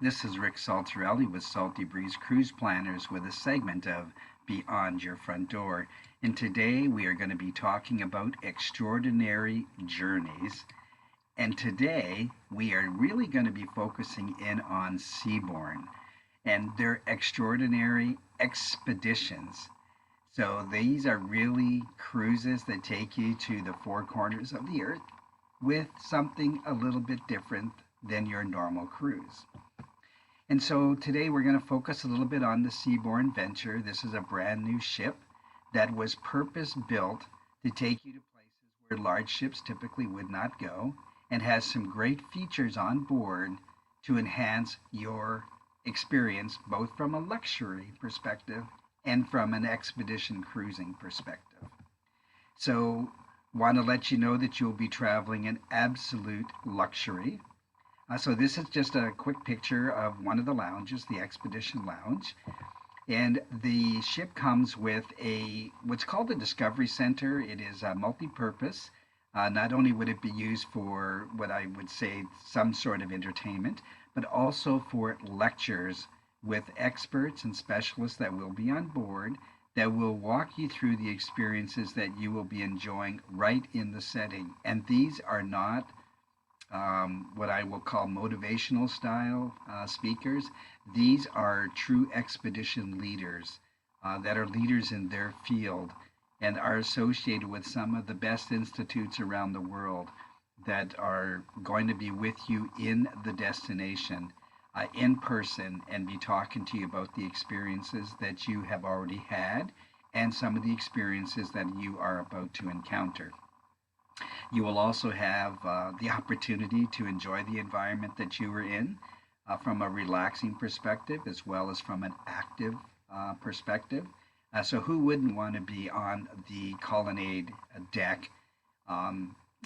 This is Rick Saltarelli with Salty Breeze Cruise Planners with a segment of Beyond Your Front Door. And today we are going to be talking about extraordinary journeys. And today we are really going to be focusing in on Seabourn and their extraordinary expeditions. So these are really cruises that take you to the four corners of the earth with something a little bit different than your normal cruise. And so today we're going to focus a little bit on the Seabourn Venture. This is a brand new ship that was purpose built to take you to places where large ships typically would not go and has some great features on board to enhance your experience both from a luxury perspective and from an expedition cruising perspective. So, want to let you know that you'll be traveling in absolute luxury. So this is just a quick picture of one of the lounges, the Expedition Lounge. And the ship comes with a what's called the Discovery Center. It is multi-purpose. Not only would it be used for what I would say some sort of entertainment, but also for lectures with experts and specialists that will be on board that will walk you through the experiences that you will be enjoying right in the setting. And these are not what I will call motivational style speakers. These are true expedition leaders that are leaders in their field and are associated with some of the best institutes around the world that are going to be with you in the destination in person and be talking to you about the experiences that you have already had and some of the experiences that you are about to encounter. You will also have the opportunity to enjoy the environment that you are in from a relaxing perspective as well as from an active perspective. So, who wouldn't want to be on the colonnade deck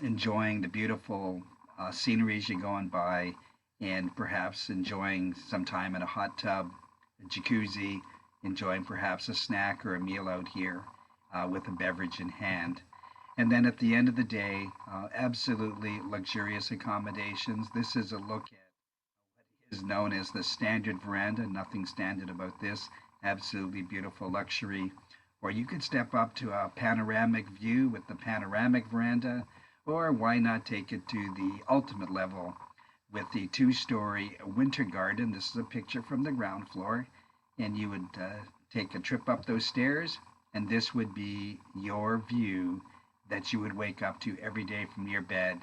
enjoying the beautiful scenery as you're going by and perhaps enjoying some time in a hot tub, a jacuzzi, enjoying perhaps a snack or a meal out here with a beverage in hand? And then at the end of the day, absolutely luxurious accommodations. This is a look at what is known as the standard veranda. Nothing standard about this. Absolutely beautiful luxury. Or you could step up to a panoramic view with the panoramic veranda. Or why not take it to the ultimate level with the two-story winter garden. This is a picture from the ground floor. And you would take a trip up those stairs, and this would be your view that you would wake up to every day from your bed.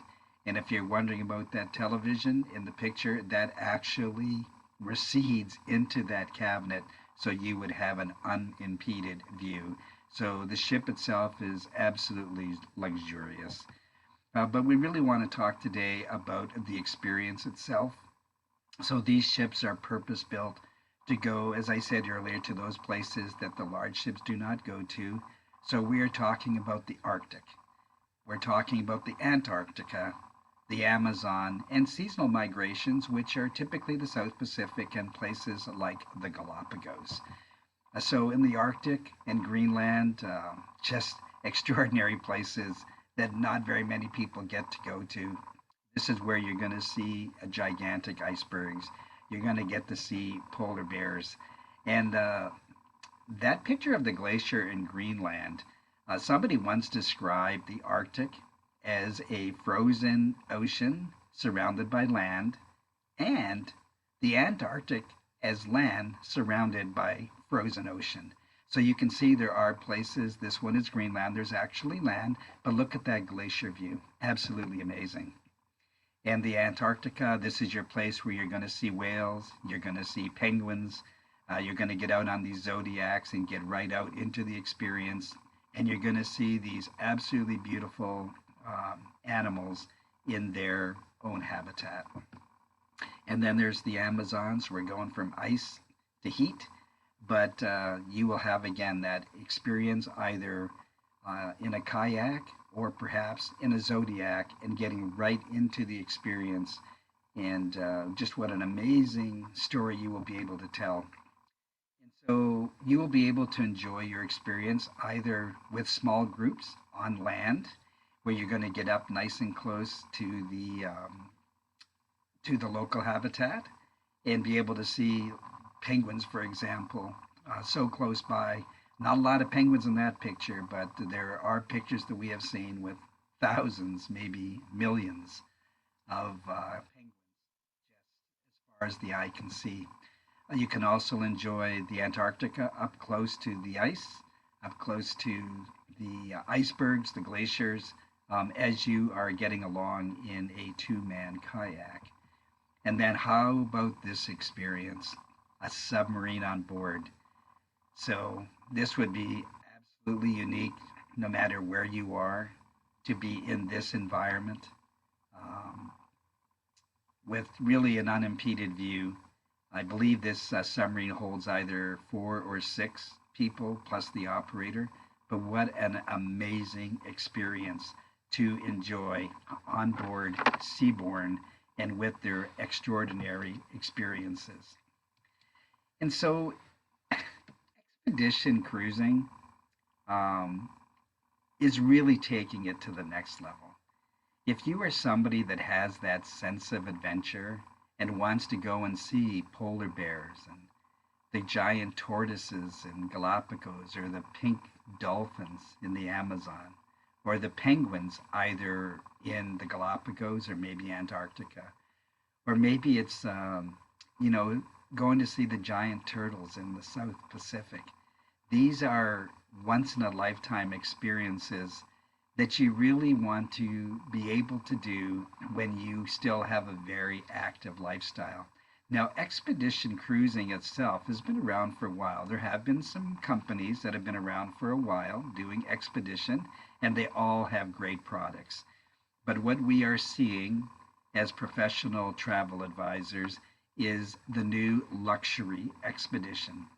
And if you're wondering about that television in the picture, that actually recedes into that cabinet so you would have an unimpeded view. So the ship itself is absolutely luxurious. But we really want to talk today about the experience itself. So these ships are purpose built to go, as I said earlier, to those places that the large ships do not go to. So we are talking about the Arctic. We're talking about the Antarctica, the Amazon, and seasonal migrations, which are typically the South Pacific and places like the Galapagos. So in the Arctic and Greenland, just extraordinary places that not very many people get to go to. This is where you're going to see gigantic icebergs. You're going to get to see polar bears. And that picture of the glacier in Greenland, somebody once described the Arctic as a frozen ocean surrounded by land, and the Antarctic as land surrounded by frozen ocean. So you can see there are places, this one is Greenland, there's actually land, but look at that glacier view. Absolutely amazing. And the Antarctica, this is your place where you're going to see whales, you're going to see penguins, you're going to get out on these zodiacs and get right out into the experience. And you're going to see these absolutely beautiful animals in their own habitat. And then there's the Amazons. We're going from ice to heat. But you will have, again, that experience either in a kayak or perhaps in a zodiac and getting right into the experience. And just what an amazing story you will be able to tell. So you will be able to enjoy your experience either with small groups on land, where you're going to get up nice and close to the local habitat, and be able to see penguins, for example, so close by. Not a lot of penguins in that picture, but there are pictures that we have seen with thousands, maybe millions of penguins just as far as the eye can see. You can also enjoy the Antarctica up close to the ice, up close to the icebergs, the glaciers, as you are getting along in a two-man kayak. And then how about this experience? A submarine on board. So this would be absolutely unique no matter where you are to be in this environment um, with really an unimpeded view. I believe this submarine holds either 4 or 6 people plus the operator. But what an amazing experience to enjoy on board Seabourn and with their extraordinary experiences. And so, expedition cruising um, is really taking it to the next level. If you are somebody that has that sense of adventure and wants to go and see polar bears and the giant tortoises in Galapagos or the pink dolphins in the Amazon or the penguins either in the Galapagos or maybe Antarctica, or maybe it's you know, going to see the giant turtles in the South Pacific. These are once in a lifetime experiences that you really want to be able to do when you still have a very active lifestyle. Now, expedition cruising itself has been around for a while. There have been some companies that have been around for a while doing expedition, and they all have great products. But what we are seeing as professional travel advisors is the new luxury expedition.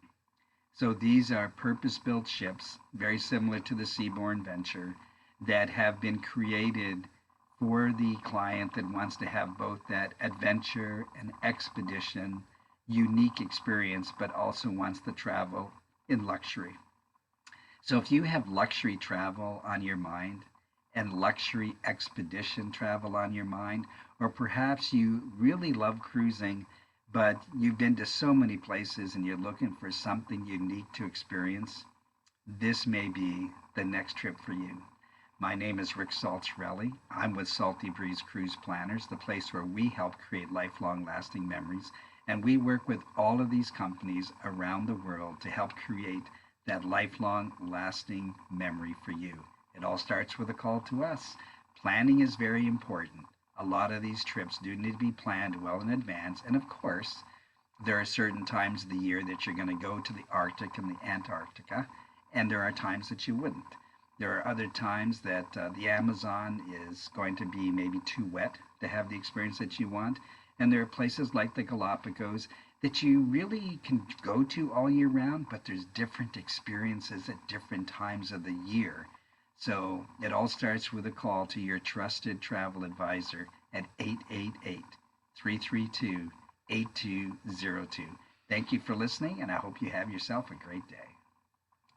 So these are purpose-built ships, very similar to the Seabourn Venture, that have been created for the client that wants to have both that adventure and expedition unique experience, but also wants to travel in luxury. So if you have luxury travel on your mind and luxury expedition travel on your mind, or perhaps you really love cruising, but you've been to so many places and you're looking for something unique to experience, this may be the next trip for you. My name is Rick Saltzrelli. I'm with Salty Breeze Cruise Planners, the place where we help create lifelong lasting memories. And we work with all of these companies around the world to help create that lifelong lasting memory for you. It all starts with a call to us. Planning is very important. A lot of these trips do need to be planned well in advance. And of course, there are certain times of the year that you're going to go to the Arctic and the Antarctica, and there are times that you wouldn't. There are other times that the Amazon is going to be maybe too wet to have the experience that you want. And there are places like the Galapagos that you really can go to all year round, but there's different experiences at different times of the year. So it all starts with a call to your trusted travel advisor at 888-332-8202. Thank you for listening, and I hope you have yourself a great day.